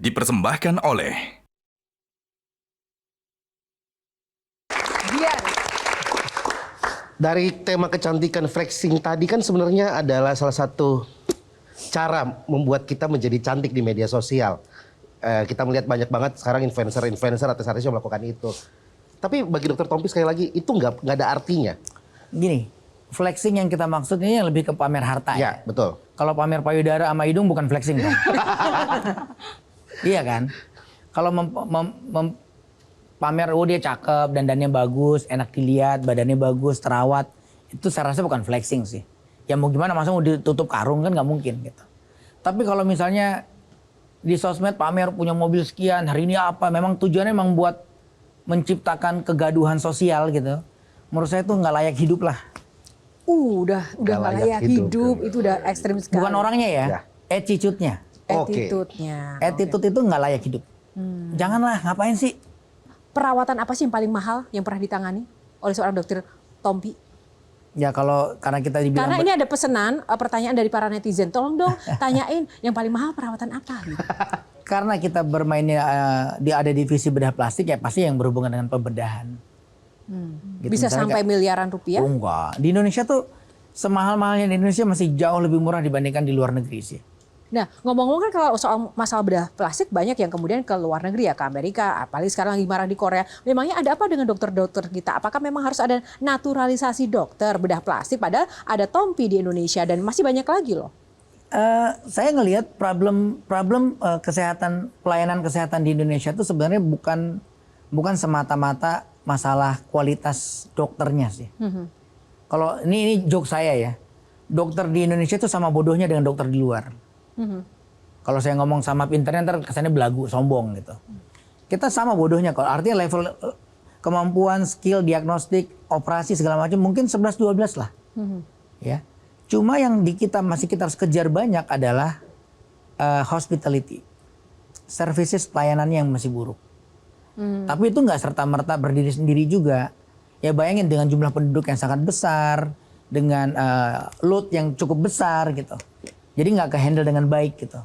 dipersembahkan oleh Dari tema kecantikan flexing tadi kan sebenarnya adalah salah satu cara membuat kita menjadi cantik di media sosial. Kita melihat banyak banget sekarang influencer-influencer artis-artis yang melakukan itu. Tapi bagi Dokter Tompi sekali lagi itu nggak ada artinya. Gini, flexing yang kita maksud ini yang lebih ke pamer harta Ya, betul. Kalau pamer payudara sama hidung bukan flexing dong. Iya kan? Kalau pamer dia cakep, dandannya bagus, enak dilihat, badannya bagus, terawat, itu saya rasa bukan flexing sih. Ya mau gimana, masa mau ditutup karung kan nggak mungkin gitu. Tapi kalau misalnya di sosmed pamer punya mobil sekian, hari ini apa, memang tujuannya memang buat menciptakan kegaduhan sosial gitu. Menurut saya itu nggak layak hidup lah. Udah nggak layak hidup, itu udah ekstrim sekali. Bukan orangnya ya, Ya. attitude-nya. Attitude-nya. Attitude itu nggak layak hidup. Janganlah, ngapain sih? Perawatan apa sih yang paling mahal yang pernah ditangani oleh seorang dokter Tompi? Ya kalau karena kita dibilang Karena ini ada pesanan, pertanyaan dari para netizen. Tolong dong tanyain yang paling mahal perawatan apa gitu. karena kita bermainnya ada divisi bedah plastik ya pasti yang berhubungan dengan pembedahan. Gitu, Bisa misalnya sampai miliaran rupiah? Oh enggak, di Indonesia tuh semahal-mahalnya di Indonesia masih jauh lebih murah dibandingkan di luar negeri sih. Nah, ngomong-ngomong kan kalau soal masalah bedah plastik banyak yang kemudian ke luar negeri ya, ke Amerika, apalagi sekarang lagi marak di Korea. Memangnya ada apa dengan dokter-dokter kita? Apakah memang harus ada naturalisasi dokter bedah plastik? Padahal ada Tompi di Indonesia dan masih banyak lagi loh. Saya ngelihat problem kesehatan, pelayanan kesehatan di Indonesia itu sebenarnya bukan semata-mata masalah kualitas dokternya sih. Kalau ini joke saya ya, dokter di Indonesia itu sama bodohnya dengan dokter di luar. Kalau saya ngomong sama pinternya ntar kesannya belagu, sombong gitu. Kita sama bodohnya kalau artinya level kemampuan, skill, diagnostik, operasi segala macam mungkin 11-12 lah. Ya. Cuma yang di kita masih kita harus kejar banyak adalah hospitality. Services pelayanannya yang masih buruk. Tapi itu nggak serta-merta berdiri sendiri juga. Ya bayangin dengan jumlah penduduk yang sangat besar, dengan load yang cukup besar gitu. Jadi nggak ke-handle dengan baik gitu.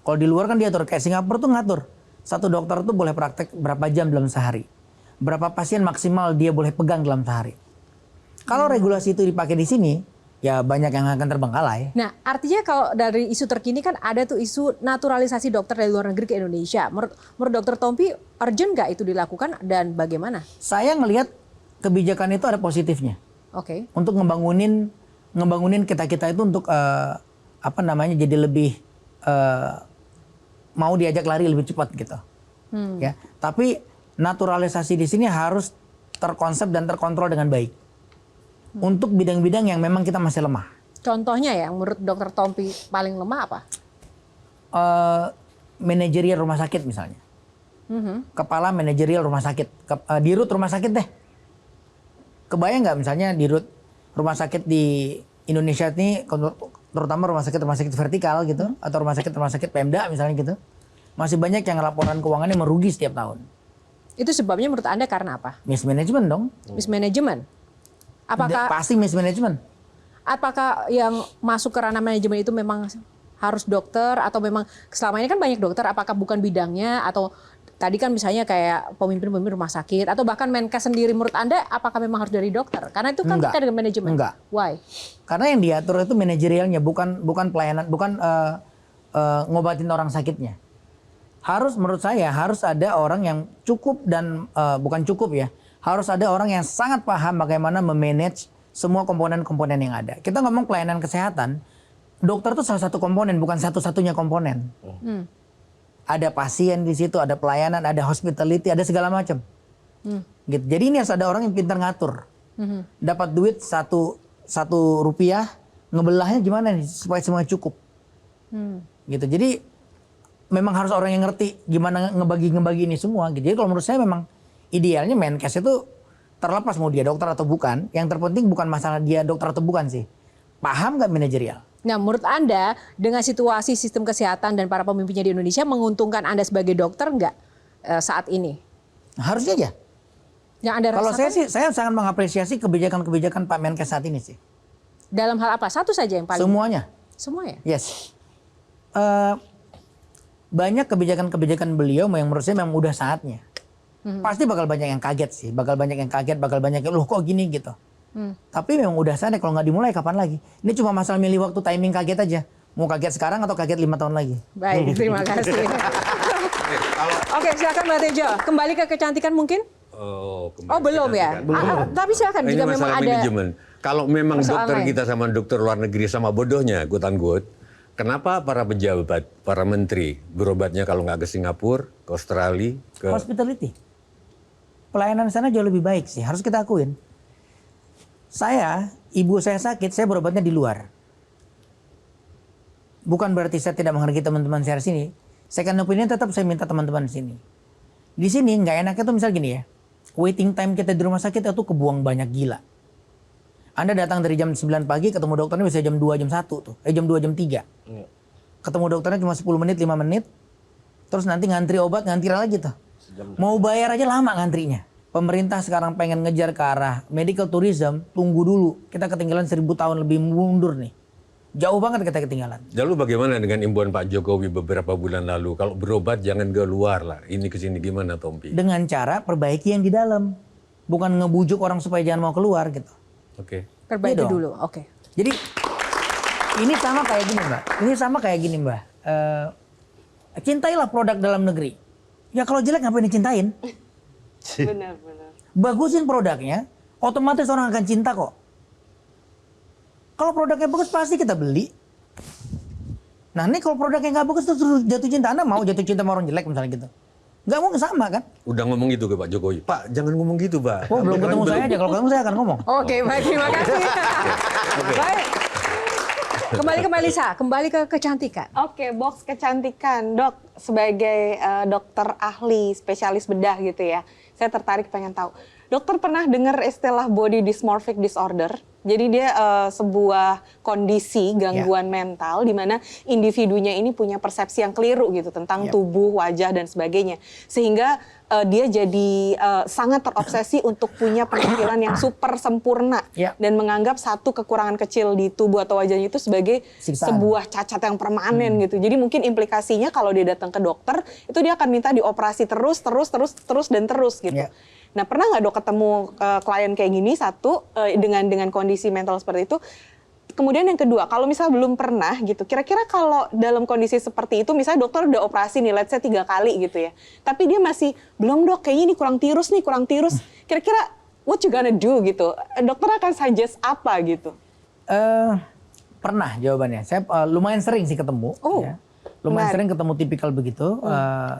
Kalau di luar kan diatur, kayak Singapura tuh ngatur. Satu dokter tuh boleh praktek berapa jam dalam sehari. Berapa pasien maksimal dia boleh pegang dalam sehari. Kalau regulasi itu dipakai di sini, ya banyak yang akan terbengkalai. Nah, artinya kalau dari isu terkini kan ada tuh isu naturalisasi dokter dari luar negeri ke Indonesia. Menurut dokter Tompi, urgent nggak itu dilakukan dan bagaimana? Saya ngelihat kebijakan itu ada positifnya. Oke. Untuk ngebangunin kita-kita itu untuk jadi lebih mau diajak lari lebih cepat gitu. Ya, tapi naturalisasi di sini harus terkonsep dan terkontrol dengan baik. Untuk bidang-bidang yang memang kita masih lemah. Contohnya ya, menurut dokter Tompi paling lemah apa? Manajerial rumah sakit misalnya. Kepala manajerial rumah sakit, dirut rumah sakit deh. Kebayang nggak misalnya dirut rumah sakit di Indonesia ini, terutama rumah sakit vertikal gitu, atau rumah sakit Pemda misalnya gitu, masih banyak yang laporan keuangannya merugi setiap tahun. Itu sebabnya menurut Anda karena apa? Mismanagement dong. Mismanagement? Pasti mismanagement. Apakah yang masuk ke ranah manajemen itu memang harus dokter atau memang selama ini kan banyak dokter, apakah bukan bidangnya atau tadi kan misalnya kayak pemimpin rumah sakit atau bahkan Menkes sendiri menurut Anda apakah memang harus dari dokter? Karena itu kan kita dengan manajemen. Enggak. Why? Karena yang diatur itu manajerialnya, bukan pelayanan, bukan ngobatin orang sakitnya. Menurut saya harus ada orang yang cukup dan bukan cukup ya. Harus ada orang yang sangat paham bagaimana memanage semua komponen-komponen yang ada. Kita ngomong pelayanan kesehatan, dokter itu salah satu komponen, bukan satu-satunya komponen. Ada pasien di situ, ada pelayanan, ada hospitality, ada segala macam. Gitu. Jadi ini harus ada orang yang pintar ngatur. Dapat duit satu rupiah, ngebelahnya gimana nih supaya semua cukup. Gitu. Jadi memang harus orang yang ngerti gimana ngebagi ini semua. Gitu. Jadi kalau menurut saya memang idealnya Menkes itu terlepas mau dia dokter atau bukan. Yang terpenting bukan masalah dia dokter atau bukan sih. Paham nggak manajerial? Nah, menurut Anda dengan situasi sistem kesehatan dan para pemimpinnya di Indonesia menguntungkan Anda sebagai dokter nggak saat ini? Harusnya aja. Yang Anda Kalau rasakan? saya sangat mengapresiasi kebijakan-kebijakan Pak Menkes saat ini sih. Dalam hal apa? Satu saja yang paling? Semuanya. Semuanya? Yes. banyak kebijakan-kebijakan beliau yang menurut saya memang udah saatnya. Pasti bakal banyak yang kaget sih, bakal banyak yang kaget, bakal banyak yang loh kok gini gitu. Tapi memang udah saatnya, kalau nggak dimulai kapan lagi? Ini cuma masalah milih waktu, timing kaget aja. Mau kaget sekarang atau kaget 5 tahun lagi? Baik, terima kasih. Oke, silakan Mbak Tejo. Kembali ke kecantikan mungkin? Kembali Oh, belum ke ya? kecantikan. Tapi silakan Ini jika memang masalah ada manajemen. Kalau memang persoalan dokter lain. kita sama dokter luar negeri sama bodohnya, quote-unquote, kenapa para pejabat, para menteri berobatnya kalau nggak ke Singapura, ke Australia, ke Hospitality. Pelayanan sana jauh lebih baik sih, harus kita akuin. Ibu saya sakit, saya berobatnya di luar. Bukan berarti saya tidak menghargai teman-teman saya di sini. Second opinion tetap saya minta teman-teman di sini. Di sini nggak enaknya tuh misal gini ya, waiting time kita di rumah sakit itu kebuang banyak gila. Anda datang dari jam 9 pagi, ketemu dokternya bisa jam 2, jam 1 tuh. Jam 2, jam 3. Ketemu dokternya cuma 10 menit, 5 menit. Terus nanti ngantri obat, ngantri lagi tuh. Mau bayar aja lama ngantrinya. Pemerintah sekarang pengen ngejar ke arah medical tourism, tunggu dulu. Kita ketinggalan 1000 tahun lebih mundur nih. Jauh banget kita ketinggalan. Lalu bagaimana dengan imbauan Pak Jokowi beberapa bulan lalu? Kalau berobat jangan ke luar lah. Ini ke sini gimana, Tompi? Dengan cara perbaiki yang di dalam. Bukan ngebujuk orang supaya jangan mau keluar gitu. Oke. perbaiki Iya dong. dulu. Oke. Jadi ini sama kayak gini Mbak. Ini sama kayak gini Mbak. Cintailah produk dalam negeri. Ya kalau jelek ngapain dicintain? Benar-benar. Bagusin produknya, otomatis orang akan cinta kok. Kalau produknya bagus pasti kita beli. Nah ini kalau produknya nggak bagus terus jatuh cinta, Anda mau jatuh cinta sama orang jelek misalnya gitu? Nggak mau sama kan? Udah ngomong gitu ke Pak Jokowi. Pak, jangan ngomong gitu, Pak. Oh belum ketemu saya aja, kalau ketemu saya akan ngomong. Oke, baik, terima kasih. Baik. Kembali ke Mbak Lisa, kembali ke kecantikan. Oke, box kecantikan. Dok, sebagai dokter ahli spesialis bedah gitu ya, saya tertarik pengen tahu. Dokter pernah dengar istilah body dysmorphic disorder? Jadi dia sebuah kondisi gangguan mental di mana individunya ini punya persepsi yang keliru gitu tentang tubuh, wajah dan sebagainya. Sehingga dia jadi sangat terobsesi untuk punya penampilan yang super sempurna dan menganggap satu kekurangan kecil di tubuh atau wajahnya itu sebagai sebuah cacat yang permanen gitu. Jadi mungkin implikasinya kalau dia datang ke dokter itu dia akan minta dioperasi terus gitu. Nah, pernah nggak dok ketemu klien kayak gini satu dengan kondisi mental seperti itu? Kemudian yang kedua, kalau misalnya belum pernah gitu, kira-kira kalau dalam kondisi seperti itu, misalnya dokter udah operasi nih, let's say 3 kali gitu ya, tapi dia masih belum dok, kayaknya ini kurang tirus. Kira-kira what you gonna do gitu? Dokter akan suggest apa gitu? Pernah jawabannya. Saya lumayan sering sih ketemu. Ya. Lumayan sering ketemu tipikal begitu.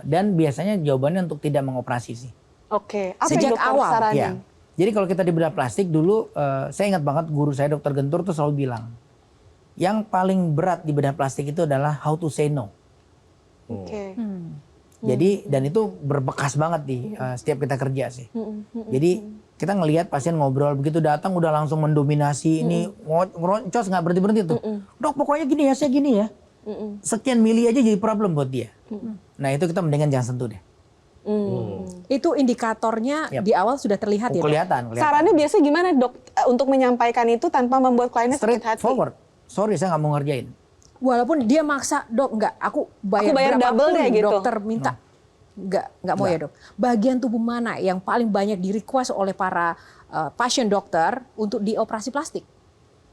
Dan biasanya jawabannya untuk tidak mengoperasi sih. Oke, apa Sejak yang dokter awal? saranin? Ya. Jadi kalau kita di bedah plastik dulu, saya ingat banget guru saya Dokter Gentur tuh selalu bilang, yang paling berat di bedah plastik itu adalah how to say no. Oke. Jadi dan itu berbekas banget di setiap kita kerja sih. Jadi kita ngelihat pasien ngobrol begitu datang udah langsung mendominasi ini ngocos nggak berhenti tuh. Dok pokoknya gini ya, saya gini ya. Sekian mili aja jadi problem buat dia. Nah itu kita mendingan jangan sentuh deh. Itu indikatornya di awal sudah terlihat ya, Dok? Kelihatan. Sarannya biasa gimana dok untuk menyampaikan itu tanpa membuat kliennya sakit Straight hati? forward. Sorry saya nggak mau ngerjain. Walaupun dia maksa, Dok, enggak, aku bayar double berapapun deh gitu. dokter minta. Enggak mau ya, Dok. Bagian tubuh mana yang paling banyak di-request oleh para pasien dokter untuk dioperasi plastik?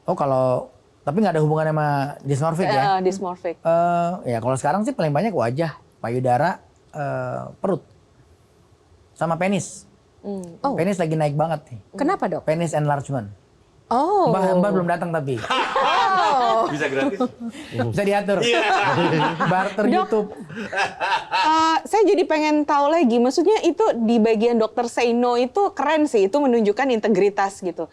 Oh kalau tapi nggak ada hubungan sama dysmorphic ya? Dysmorphic. Ya kalau sekarang sih paling banyak wajah, payudara, perut, sama penis. Oh. Penis lagi naik banget nih. Kenapa, Dok? Penis enlargement. Oh. Mbak belum datang tapi. Bisa gratis. Bisa diatur. Barter YouTube. Saya jadi pengen tahu lagi, maksudnya itu di bagian dokter say no itu keren sih, itu menunjukkan integritas gitu.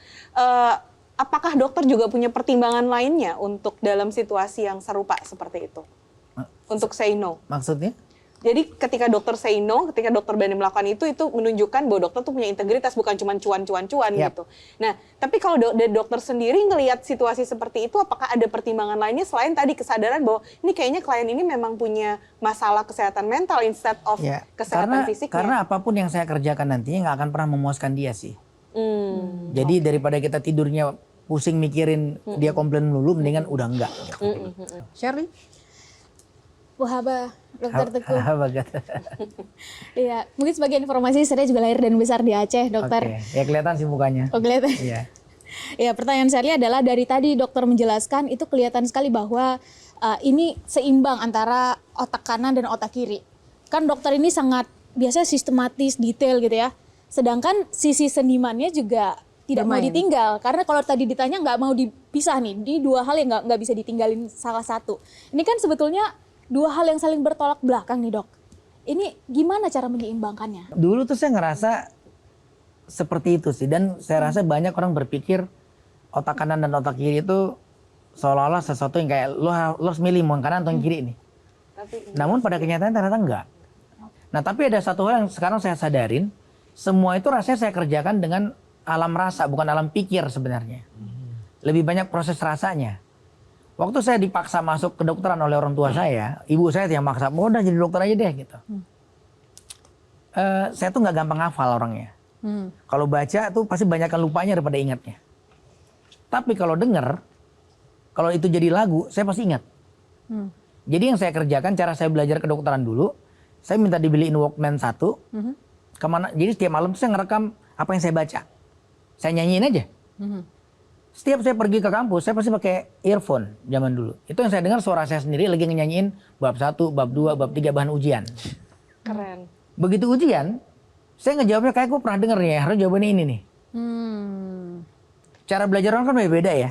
Apakah dokter juga punya pertimbangan lainnya untuk dalam situasi yang serupa seperti itu? Untuk say no? Maksudnya? Jadi ketika dokter say no, ketika dokter berani melakukan itu menunjukkan bahwa dokter tuh punya integritas, bukan cuma cuan gitu. Nah, tapi kalau dari dokter sendiri ngelihat situasi seperti itu, apakah ada pertimbangan lainnya selain tadi kesadaran bahwa ini kayaknya klien ini memang punya masalah kesehatan mental instead of kesehatan fisiknya? Karena apapun yang saya kerjakan nantinya nggak akan pernah memuaskan dia sih. Jadi daripada kita tidurnya pusing mikirin dia komplain dulu, mendingan udah enggak. Shirley? Wahaba, Dokter Teguh. Bagat. Iya, mungkin sebagai informasi saya juga lahir dan besar di Aceh, Dokter. Oke, ya kelihatan sih mukanya. Oh, kelihatan. Iya. Ya, pertanyaan saya adalah dari tadi dokter menjelaskan itu kelihatan sekali bahwa ini seimbang antara otak kanan dan otak kiri. Kan dokter ini sangat biasanya sistematis, detail gitu ya. Sedangkan sisi senimannya juga tidak mau Bermain. ditinggal. Karena kalau tadi ditanya nggak mau dipisah nih, di dua hal yang nggak bisa ditinggalin salah satu. Ini kan sebetulnya dua hal yang saling bertolak belakang nih dok. Ini gimana cara menyeimbangkannya? Dulu tuh saya ngerasa seperti itu sih, dan saya rasa banyak orang berpikir otak kanan dan otak kiri itu seolah-olah sesuatu yang kayak lo harus milih mau yang kanan atau yang kiri nih. Namun pada kenyataan ternyata enggak. Nah tapi ada satu hal yang sekarang saya sadarin, semua itu rasanya saya kerjakan dengan alam rasa, bukan alam pikir sebenarnya. Lebih banyak proses rasanya. Waktu saya dipaksa masuk kedokteran oleh orang tua saya, ibu saya yang maksa, oh, udah jadi dokter aja deh gitu. Saya tuh nggak gampang hafal orangnya. Kalau baca tuh pasti banyakkan lupanya daripada ingatnya. Tapi kalau denger, kalau itu jadi lagu, saya pasti ingat. Jadi yang saya kerjakan, cara saya belajar kedokteran dulu, saya minta dibeliin Walkman 1. Kemana? Jadi setiap malam saya ngerekam apa yang saya baca. Saya nyanyiin aja. Setiap saya pergi ke kampus, saya pasti pakai earphone zaman dulu. Itu yang saya dengar suara saya sendiri lagi nyanyiin bab 1, bab 2, bab 3 bahan ujian. Keren. Begitu ujian, saya ngejawabnya kayak gue pernah denger nih ya, harus jawabannya ini nih. Cara belajar orang kan beda ya.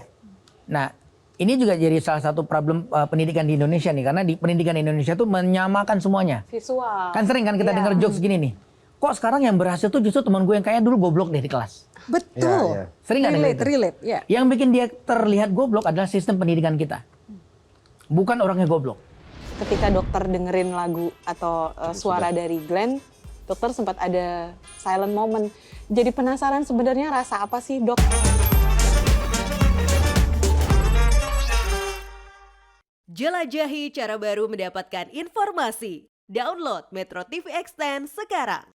Nah, ini juga jadi salah satu problem pendidikan di Indonesia nih. Karena di pendidikan Indonesia tuh menyamakan semuanya. Visual. Kan sering kan kita Iya. denger jokes gini nih. Kok sekarang yang berhasil tuh justru teman gue yang kayak dulu goblok deh di kelas. Betul. Iya, iya. Sering nggak denger itu? Relate, ya. Yang bikin dia terlihat goblok adalah sistem pendidikan kita. Bukan orangnya goblok. Ketika dokter dengerin lagu atau suara dari Glenn, dokter sempat ada silent moment. Jadi penasaran sebenarnya rasa apa sih dok? Jelajahi cara baru mendapatkan informasi. Download Metro TV Extend sekarang.